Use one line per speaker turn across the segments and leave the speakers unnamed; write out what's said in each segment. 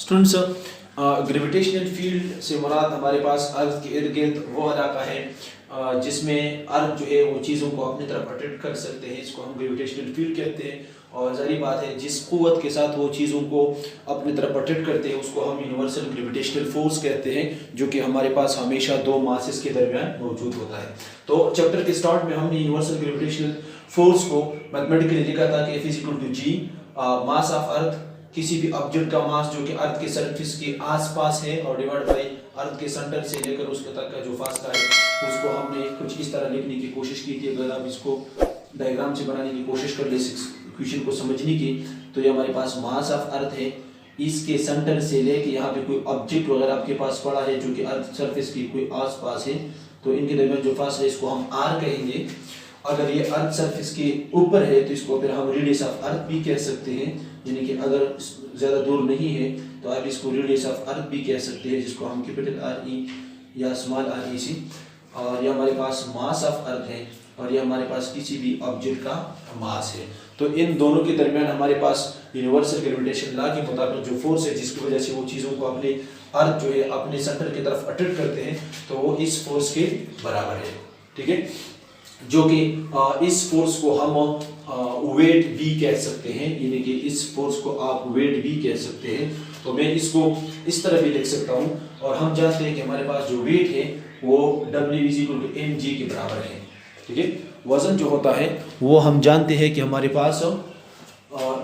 Students, gravitational field से मुराद हमारे पास अर्थ के इर्द गिर्द वो इलाका है जिसमें अर्थ जो है वो चीज़ों को अपनी तरफ अट्रैक्ट कर सकते हैं। इसको हम ग्रेविटेशनल फील्ड कहते हैं। और ज़ाहिर बात है जिस कुव्वत के साथ वो चीज़ों को अपनी तरफ अट्रैक्ट करते हैं उसको हम यूनिवर्सल ग्रेविटेशनल फोर्स कहते हैं, जो कि हमारे पास हमेशा दो मासेस के दरमियान मौजूद होता है। तो चैप्टर के स्टार्ट में हमने यूनिवर्सल ग्रेविटेशनल फोर्स को मैथमेटिकली लिखा था कि F = G, mass of earth, किसी भी ऑब्जेक्ट का मास जो कि अर्थ के सरफेस के आसपास है और डिवाइड बाय अर्थ के सेंटर से लेकर उसके तक का जो फासला है उसको हमने कुछ इस तरह लिखने की कोशिश की थी। अगर आप इसको डायग्राम से बनाने की कोशिश कर ले इक्वेशन को समझने की, तो ये हमारे पास मास ऑफ अर्थ है, इसके सेंटर से लेके यहाँ पे कोई ऑब्जेक्ट वगैरह आपके पास पड़ा है जो कि अर्थ सरफेस की कोई आसपास है, तो इनके दरमियान जो फासला है इसको हम आर कहेंगे। अगर ये अर्थ सरफेस के ऊपर है तो इसको फिर हम रेडियस ऑफ अर्थ भी कह सकते हैं, यानी कि अगर ज़्यादा दूर नहीं है तो आप इसको रेडियस ऑफ अर्थ भी कह सकते हैं, जिसको हम कैपिटल RE या स्मॉल REC। और ये हमारे पास मास ऑफ अर्थ है और ये हमारे पास किसी भी ऑब्जेक्ट का मास है। तो इन दोनों के दरमियान हमारे पास यूनिवर्सल ग्रेविटेशन लॉ के मुताबिक जो फोर्स है जिसकी वजह से वो चीज़ों को अपने अर्थ जो है अपने सेंटर की तरफ अट्रैक्ट करते हैं, तो वो इस फोर्स के बराबर है। ठीक है, जो कि इस फोर्स को हम वेट भी कह सकते हैं, यानी कि इस फोर्स को आप वेट भी कह सकते हैं। तो मैं इसको इस तरह भी लिख सकता हूं। और हम जानते हैं कि हमारे पास जो वेट है वो W = mg के बराबर है। ठीक है, वजन जो होता है वो हम जानते हैं कि हमारे पास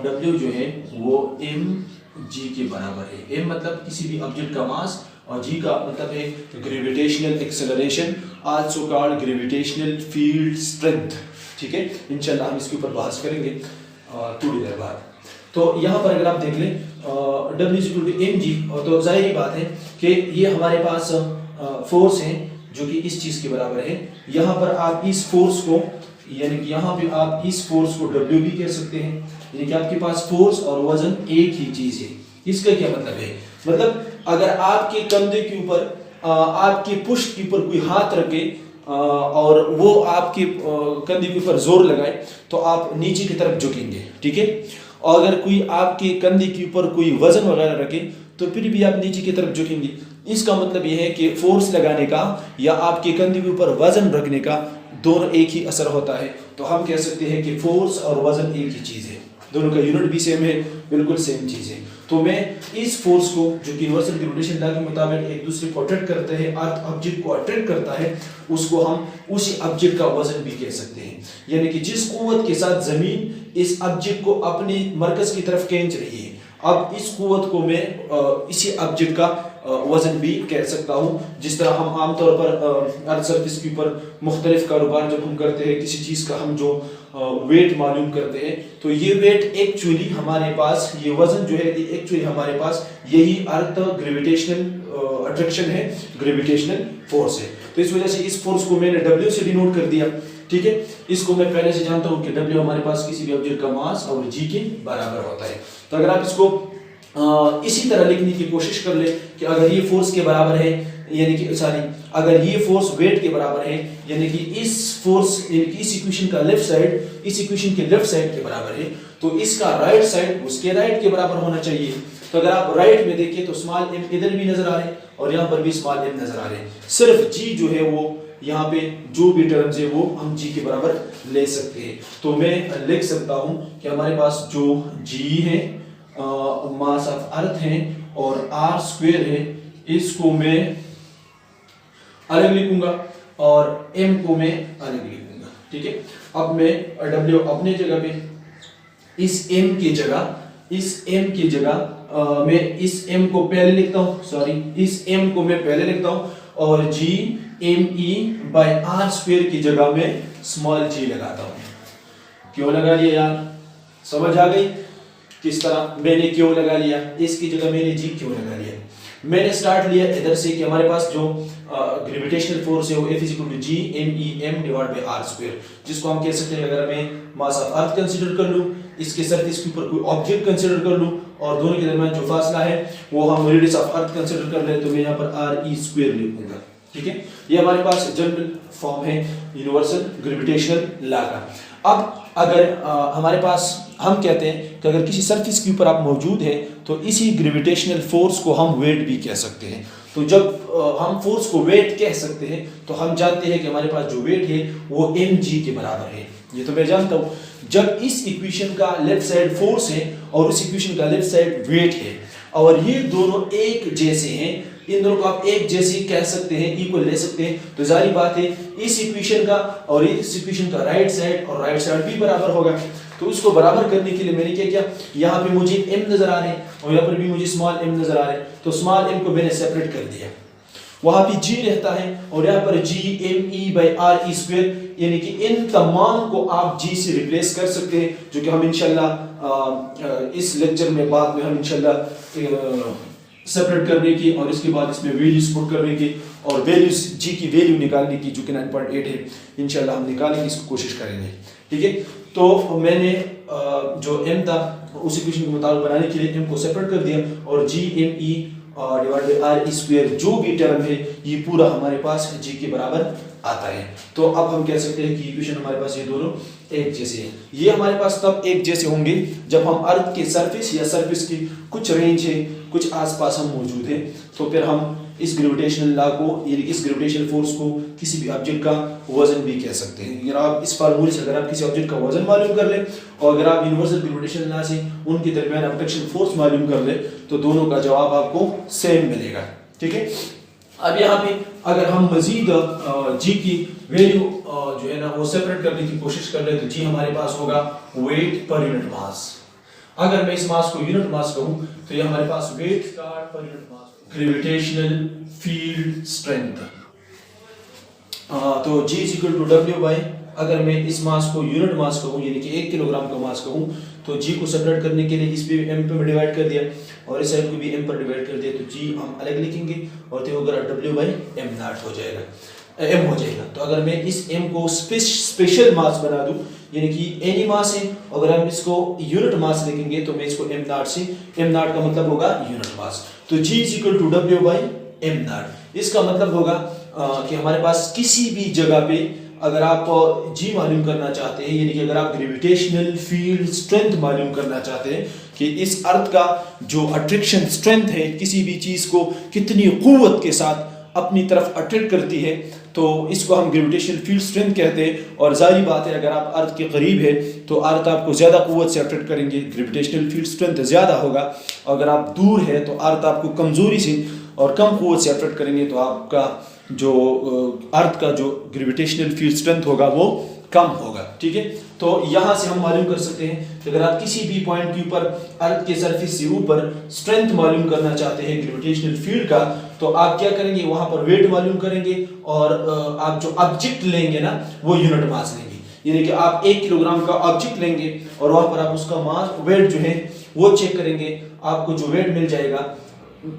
W जो है वो mg के बराबर है। m मतलब किसी भी ऑब्जेक्ट का मास और g का मतलब है gravitational acceleration, also called gravitational field strength. ठीक है, इंशाल्लाह हम इसके ऊपर बहस करेंगे थोड़ी देर बाद। तो यहाँ पर अगर आप देख लें W = mg, तो जाहिर बात है कि ये हमारे पास फोर्स है जो कि इस चीज़ के बराबर है। यहाँ पर आप इस फोर्स को, यानी कि यहाँ पे आप इस फोर्स को W भी कह सकते हैं, यानी कि आपके पास फोर्स और वजन एक ही चीज़ है। इसका क्या मतलब है? मतलब अगर आपके कंधे के ऊपर आपके पुष्ट के ऊपर कोई हाथ रखे और वो आपके कंधे के ऊपर जोर लगाए तो आप नीचे की तरफ झुकेंगे। ठीक है, और अगर कोई आपके कंधे के ऊपर कोई वजन वगैरह रखे तो फिर भी आप नीचे की तरफ झुकेंगे। इसका मतलब यह है कि फोर्स लगाने का या आपके कंधे के ऊपर वजन रखने का दोनों एक ही असर होता है। तो हम कह सकते हैं कि फोर्स और वजन एक ही चीज़ है, दोनों का यूनिट भी सेम है, बिल्कुल सेम चीज़ है। तो मैं इस फोर्स को जो कि यूनिवर्सल ग्रेविटेशन लॉ के मुताबिक एक दूसरे को अट्रैक्ट करते हैं, अर्थ ऑब्जेक्ट को अट्रैक्ट करता है, उसको हम उसी ऑब्जेक्ट का वजन भी कह सकते हैं। यानी कि जिस कुव्वत के साथ जमीन इस ऑब्जेक्ट को अपनी मरकज की तरफ खींच रही है, अब इस कुव्वत को मैं इसी ऑब्जेक्ट का वजन भी कह सकता हूँ। जिस तरह हम आमतौर पर अर्थ सरफेस के ऊपर मुख्तलिफ कारोबार जब हम करते हैं, किसी चीज़ का हम जो वेट मालूम करते हैं, तो ये वेट एक्चुअली हमारे पास, ये वजन जो है एक्चुअली हमारे पास यही अर्थ ग्रेविटेशनल अट्रैक्शन है, ग्रेविटेशनल फोर्स है। तो इस वजह से इस फोर्स को मैंने W से डिनोट कर दिया। ठीक है, इसको मैं पहले से जानता हूँ कि W हमारे पास किसी भी ऑब्जेक्ट का मास और g के बराबर होता है। तो अगर आप इसको इसी तरह लिखने की कोशिश कर ले कि अगर ये फोर्स के बराबर है, यानी कि अगर ये फोर्स वेट के बराबर है, यानी कि इस फोर्स, यानी कि इस इक्वेशन का लेफ्ट साइड इस इक्वेशन के लेफ्ट साइड के बराबर है, तो इसका राइट साइड उसके राइट के बराबर होना चाहिए। तो अगर आप राइट में देखिए तो स्मॉल m इधर भी नजर आ रहे हैं और यहाँ पर भी स्मॉल m नजर आ रहे हैं। सिर्फ g जो है वो यहाँ पे जो भी टर्म्स है वो हम g के बराबर ले सकते हैं। तो मैं लिख सकता हूँ कि हमारे पास जो g है, मास ऑफ अर्थ है और r² है, इसको मैं अलग लिखूंगा और m को मैं अलग लिखूंगा। ठीक है, अब मैं W अपने जगह पे, इस m की जगह मैं इस m को पहले लिखता हूँ, इस m को मैं पहले लिखता हूँ और g me/r² की जगह में स्मॉल g लगाता हूँ। क्यों लगा लिया यार, समझ आ गई किस तरह मैंने क्यों लगा लिया, इसकी जगह मैंने g क्यों लगा लिया? मैंने स्टार्ट लिया इधर से कि हमारे पास जो ग्रेविटेशनल फोर्स है वो F = G m/r², जिसको हम कह सकते हैं, अगर मैं मास ऑफ अर्थ कंसीडर कर लूं, इसके सरफेस के ऊपर कोई ऑब्जेक्ट कंसीडर कर लूं और दोनों के दरमियान जो फासला है वो हम रेडियस ऑफ अर्थ कंसीडर कर ले, तो मैं यहाँ पर RE² लिखूंगा। ठीक है, ये हमारे पास जनरल फॉर्म है यूनिवर्सल ग्रेविटेशनल लॉ का। अब अगर हमारे पास हम कहते हैं कि अगर किसी सरफेस के ऊपर आप मौजूद हैं तो इसी ग्रेविटेशनल फोर्स को हम वेट भी कह सकते हैं। तो जब हम फोर्स को वेट कह सकते हैं तो हम जानते हैं कि हमारे पास जो वेट है वो mg के बराबर है। ये तो मैं जानता हूँ। जब इस इक्वेशन का लेफ्ट साइड फोर्स है और उस इक्वेशन का लेफ्ट साइड वेट है और ये दोनों एक जैसे हैं, इन दोनों को आप एक जैसी कह सकते हैं, इक्वल ले सकते हैं, तो जाहिर बात है इस इक्वेशन का और इस इक्वेशन का राइट साइड और राइट साइड भी बराबर होगा। तो उसको बराबर करने के लिए मैंने क्या किया, यहाँ पे मुझे m नजर आ रहे हैं और यहाँ पर भी मुझे स्मॉल m नजर आ रहे हैं, तो स्मॉल m को मैंने सेपरेट कर दिया। वहां पे g रहता है और यहाँ पर g me/r स्क्वायर, यानी कि इन तमाम को आप g से रिप्लेस कर सकते हैं, जो कि हम इंशाल्लाह इस लेक्चर में बाद में हम इंशाल्लाह सेपरेट करने की और इसके बाद इसमें वैल्यूज पुट करने की और वैल्यूज g की वैल्यू निकालने की, जो कि 9.8 है, इंशाल्लाह हम निकालने की इसको कोशिश करेंगे। ठीक है, तो मैंने जो m था उस इक्वेशन के मुताबिक बनाने के लिए m को सेपरेट कर दिया और g me divided by r square जो भी टर्म है ये पूरा हमारे पास g के बराबर आता है। तो अब हम कह सकते हैं कि इक्वेशन हमारे पास ये दोनों एक जैसे हैं। ये हमारे पास तब एक जैसे होंगे जब हम अर्थ के सरफेस या सरफेस की कुछ रेंज है, कुछ आसपास हम मौजूद हैं, तो फिर हम इस ग्रेविटेशनल लॉ को यानी इस ग्रेविटेशनल फोर्स को किसी भी ऑब्जेक्ट का वजन भी कह सकते हैं। अगर आप इस फार्मूले से अगर आप किसी ऑब्जेक्ट का वजन मालूम कर लें और अगर आप यूनिवर्सल ग्रेविटेशनल लॉ से उनके दरमियान अट्रैक्शन फोर्स मालूम कर लें तो दोनों का जवाब आपको सेम मिलेगा। ठीक है, अब यहाँ पे अगर हम मजीद g की वैल्यू जो है ना वो सेपरेट करने की कोशिश कर रहे हैं तो g हमारे पास होगा वेट पर यूनिट मास। अगर मैं इस मास को यूनिट मास कहूँ तो ये हमारे पास weight per unit mass, gravitational field strength. तो g is equal to w by, अगर मैं इस मास को यूनिट मास कहूँ यानी कि 1 किलोग्राम का मास कहूँ तो g को सेपरेट करने के लिए इस पे m पे डिवाइड कर दिया और इस साइड को भी m पर डिवाइड कर दिया, तो g हम अलग लिखेंगे और तो अगर w बाई m नॉट हो जाएगा, m हो जाएगा। तो अगर मैं इस m को स्पेशल मास बना दूं यानी कि एनी मास है, अगर हम इसको यूनिट मास लिखेंगे तो मैं इसको m नॉट से, m नॉट का मतलब होगा यूनिट मास, तो g is equal to w by m naught. इसका मतलब होगा कि हमारे पास किसी भी जगह पे अगर आप g मालूम करना चाहते हैं यानी कि अगर आप ग्रेविटेशनल फील्ड स्ट्रेंथ मालूम करना चाहते हैं कि इस अर्थ का जो अट्रैक्शन स्ट्रेंथ है किसी भी चीज को कितनी कुव्वत के साथ अपनी तरफ अट्रैक्ट करती है, तो इसको हम ग्रेविटेशनल फील्ड स्ट्रेंथ कहते हैं। और जाहिर बात है अगर आप अर्थ के करीब है तो अर्थ आपको ज़्यादा कुव्वत से अट्रैक्ट करेंगे, ग्रेविटेशनल फील्ड स्ट्रेंथ ज़्यादा होगा। अगर आप दूर है तो अर्थ आपको कमज़ोरी से और कम कुव्वत से अट्रैक्ट करेंगे, तो आपका जो अर्थ का जो ग्रेविटेशनल फील्ड स्ट्रेंथ होगा वो कम होगा। ठीक है, तो यहाँ से हम मालूम कर सकते हैं कि अगर आप किसी भी पॉइंट के ऊपर अर्थ के सरफेस से ऊपर स्ट्रेंथ मालूम करना चाहते हैं ग्रेविटेशनल फील्ड का, तो आप क्या करेंगे, वहां पर वेट मालूम करेंगे और आप जो ऑब्जेक्ट लेंगे ना वो यूनिट मास लेंगे, यानी कि आप 1 किलोग्राम का ऑब्जेक्ट लेंगे और वहां पर आप उसका मास वेट जो है वो चेक करेंगे, आपको जो वेट मिल जाएगा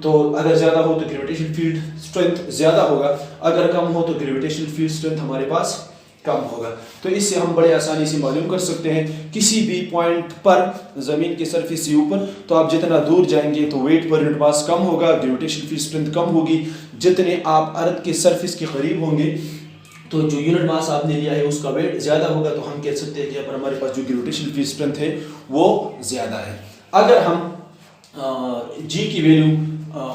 तो अगर ज्यादा हो तो ग्रेविटेशनल फील्ड स्ट्रेंथ ज्यादा होगा, अगर कम हो तो ग्रेविटेशनल फील्ड स्ट्रेंथ हमारे पास कम होगा। तो इससे हम बड़े आसानी से मालूम कर सकते हैं किसी भी पॉइंट पर जमीन के सरफेस से ऊपर, तो आप जितना दूर जाएंगे तो वेट पर यूनिट मास कम होगा, ग्रेविटेशनल फील्ड स्ट्रेंथ कम होगी। जितने आप अर्थ के सरफेस के करीब होंगे तो जो यूनिट मास आपने लिया है उसका वेट ज्यादा होगा, तो हम कह सकते हैं कि यहाँ पर हमारे पास जो ग्रेविटेशनल फील्ड स्ट्रेंथ है वो ज्यादा है। अगर हम जी की वैल्यू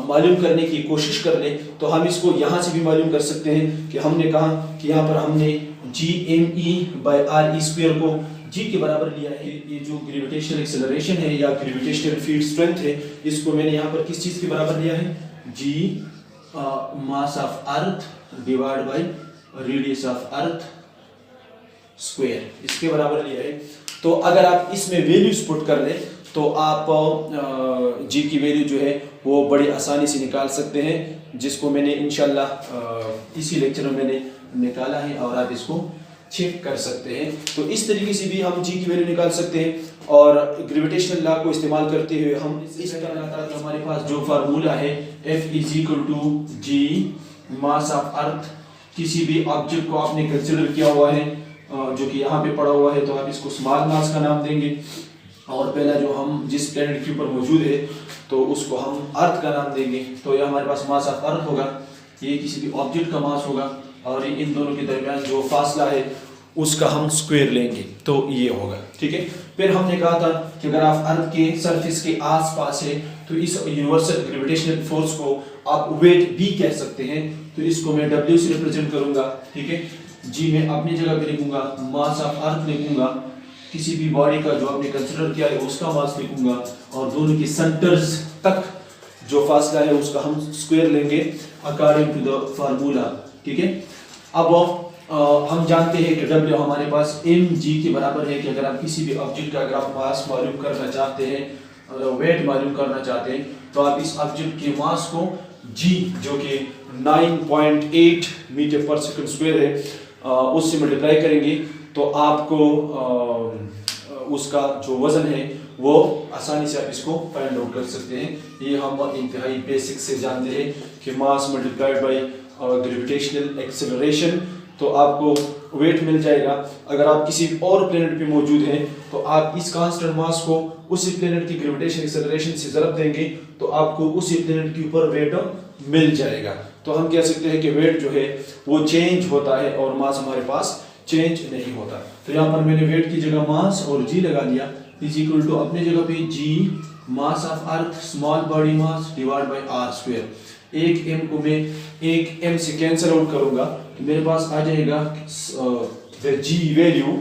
मालूम करने की कोशिश कर ले तो हम इसको यहाँ से भी मालूम कर सकते हैं कि हमने कहा कि यहाँ पर हमने g/r स्क्वायर को g के बराबर लिया है। ये जो ग्रेविटेशनल एक्सेलरेशन है या ग्रेविटेशनल फील्ड स्ट्रेंथ है इसको मैंने यहाँ पर किस चीज़ के बराबर लिया है, g mass of earth divide by radius of earth square, इसके बराबर लिया है। तो अगर आप इसमें वैल्यूज पुट कर लें तो आप जी की वैल्यू जो है वो बड़ी आसानी से निकाल सकते हैं, जिसको मैंने इंशाल्लाह इसी लेक्चर में मैंने निकाला है और आप इसको चेक कर सकते हैं। तो इस तरीके से भी हम जी की वैल्यू निकाल सकते हैं और ग्रेविटेशनल लॉ को इस्तेमाल करते हुए हम इस तरह हमारे पास जो फार्मूला है F is equal to G mass of earth, किसी भी ऑब्जेक्ट को आपने कंसिडर किया हुआ है जो कि यहाँ पे पड़ा हुआ है तो आप इसको स्मॉल मास का नाम देंगे, और पहला जो हम जिस प्लेनेट के ऊपर मौजूद है तो उसको हम अर्थ का नाम देंगे। तो यह हमारे पास मास ऑफ अर्थ होगा, ये किसी भी ऑब्जेक्ट का मास होगा और इन दोनों के दरमियान जो फासला है उसका हम स्क्वायर लेंगे तो ये होगा। ठीक है, फिर हमने कहा था कि अगर आप अर्थ के सरफेस के आसपास है तो इस यूनिवर्सल ग्रेविटेशनल फोर्स को आप वेट भी कह सकते हैं। तो इसको मैं W से रिप्रेजेंट करूंगा। ठीक है, G में अपनी जगह पे लिखूंगा, मास ऑफ अर्थ लिखूंगा, किसी भी बॉडी का जो आपने कंसिडर किया है उसका मास लिखूंगा, और दोनों के सेंटर्स तक जो फासला है उसका हम स्क्वायर लेंगे अकॉर्डिंग टू द फार्मूला। ठीक है, अब हम जानते हैं कि W हमारे पास mg के बराबर है कि अगर आप किसी भी ऑब्जेक्ट का अगर आप मास मालूम करना चाहते हैं, वेट मालूम करना चाहते हैं, तो आप इस ऑब्जेक्ट के मास को g जो कि 9.8 मीटर पर सेकंड स्क्वायर है उससे मल्टीप्लाई करेंगे तो आपको उसका जो वजन है वो आसानी से आप इसको फाइंड आउट कर सकते हैं। ये हम इंतहाई बेसिक से जानते हैं कि mass multiplied by gravitational acceleration, तो आपको वेट मिल जाएगा। अगर आप किसी और प्लेनेट पे मौजूद हैं तो आप इस कांस्टेंट मास को उसी प्लेनेट की ग्रेविटेशन एक्सेलरेशन से ज़रब देंगे तो आपको उसी प्लेनेट के ऊपर वेट मिल जाएगा। तो हम कह सकते हैं कि वेट जो है वो चेंज होता है और मास हमारे पास चेंज नहीं होता। तो यहाँ पर मैंने वेट की जगह मास और जी लगा दिया, इज इक्वल टू अपने जगह पे G mass of earth small body mass divide by R square. एक m को मैं एक m से कैंसिल आउट करूंगा तो मेरे पास आ जाएगा g वैल्यू।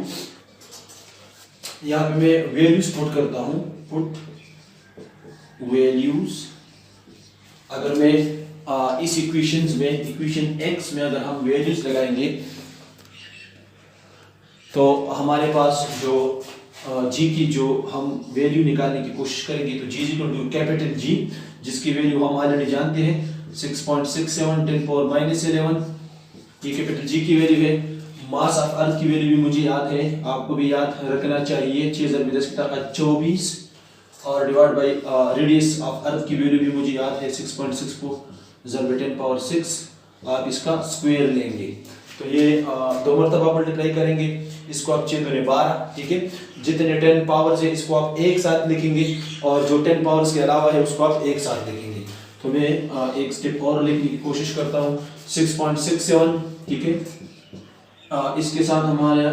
यहाँ पे मैं वैल्यूज पुट करता हूँ, पुट वैल्यूज। अगर मैं इस इक्वेशंस में इक्वेशन x में अगर हम वैल्यूज लगाएंगे तो हमारे पास जो g की जो हम वैल्यू निकालने की कोशिश करेंगे तो g equal to capital G, जिसकी वैल्यू हम ऑलरेडी जानते हैं 6.67 10 पावर -11, ये कैपिटल G की वैल्यू है। मास ऑफ अर्थ की वैल्यू भी मुझे याद है, आपको भी याद रखना चाहिए 6×10⁻24 और divide by radius of earth की वैल्यू भी मुझे याद है 6.64 10 पावर 6। आप इसका स्क्वायर लेंगे तो ये दो मरतबा मल्टीप्लाई करेंगे, इसको आप 6×12। ठीक है, जितने 10 पावर्स है इसको आप एक साथ लिखेंगे और जो 10 पावर्स के अलावा है उसको आप एक साथ लिखेंगे। तो मैं एक स्टेप और लिखने की कोशिश करता हूँ 6.67। ठीक है, इसके साथ हमारा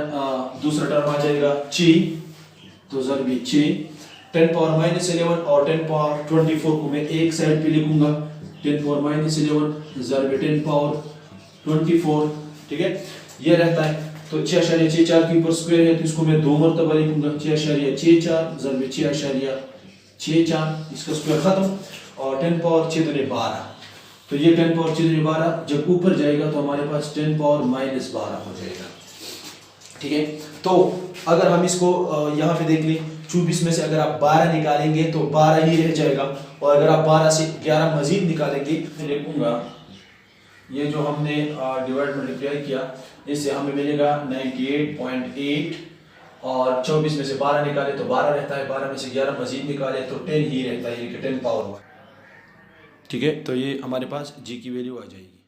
दूसरा टर्म आ जाएगा 6, तो ज़रूरी 6 10 पावर -11 और 10 पावर 24 को मैं एक साइड पे लिखूंगा 10 पावर -11 ज़रूरी 10 पावर 24। ठीक है, ये रहता है। तो 6.64 के ऊपर स्क्वायर है तो इसको मैं दो मरतबा लिखूंगा 6.64 ज़रूरी 6.64, इसका स्क्वायर खत्म और 10 पावर 6 दूनी 12। तो ये 10 पावर 6 दूनी 12 जब ऊपर जाएगा तो हमारे पास 10 पावर -12 हो जाएगा। ठीक है, तो अगर हम इसको यहाँ पे देख लें 24 में से अगर आप 12 निकालेंगे तो 12 ही रह जाएगा, और अगर आप 12 से 11 मजीद निकालेंगे मैं लिखूंगा ये जो हमने डिवाइड मल्टीप्लाई किया इससे हमें मिलेगा 98.8 और 24 में से 12 निकाले तो 12 रहता है, 12 में से 11 मजीद निकाले तो 10 ही रहता है, यानी कि 10 पावर। ठीक है, तो ये हमारे पास जी की वैल्यू आ जाएगी।